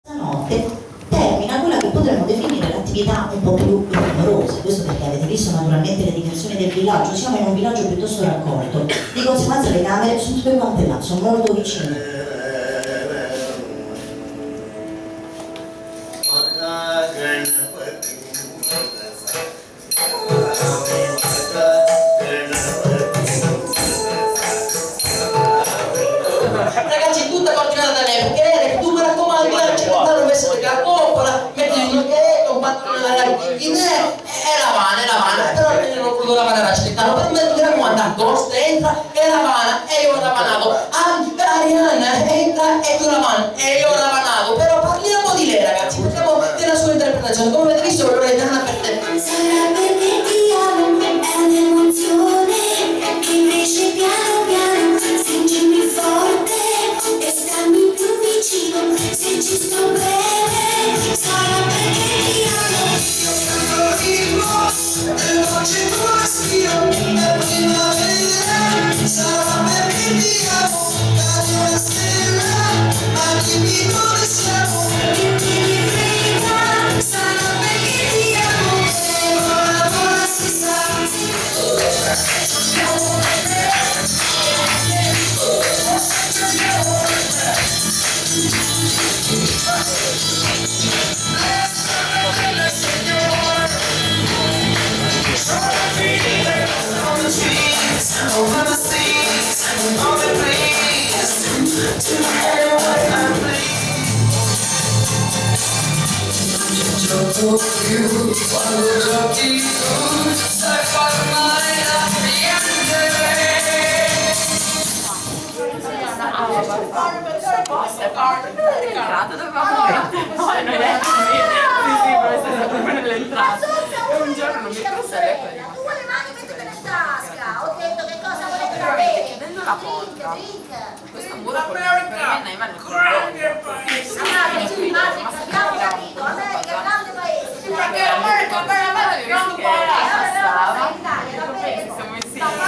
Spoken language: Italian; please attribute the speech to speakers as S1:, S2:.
S1: Stanotte termina quella che potremmo definire l'attività un po' più rumorosa, questo perché avete visto naturalmente le dimensioni del villaggio, siamo in un villaggio piuttosto raccolto, di conseguenza le camere sono tutte quante là, sono molto vicine.
S2: Ragazzi, tutta coordinata da lei, perché lei tu mi raccomando, non messo la coppola, metti il nocchietto, un pantalone da è la vana, però non quello da vana aspettano, per me mi raccomando, Agosto entra, è la vana, e io ho ravanato, Arianna entra, e tu la vana, e io ho ravanato, però parliamo di lei ragazzi, parliamo della sua interpretazione, come avete visto, Loredana per te.
S3: Sarà perché ti amo, è un'emozione che cresce piano piano, stringimi forte e stammi più vicino, se ci sto bene, sarà perché ti amo. Io canto ritmo, veloce tuo respiro, è primavera, sarà perché ti amo, cade una stella, ma dimmi dove siamo, che mi frega, sarà perché ti amo, e vola vola si sa.
S4: Quando giochi tu sai far male a piangere.
S5: Un giorno non mi trasferisco. Tu le mani mettete in tasca. Ho detto che cosa volete da me.
S6: Chiedendo la porta. Questo muro per me non
S5: Grande paese. Abbiamo capito. America, grande paese.
S6: perché America veramente non passava. Siamo insieme.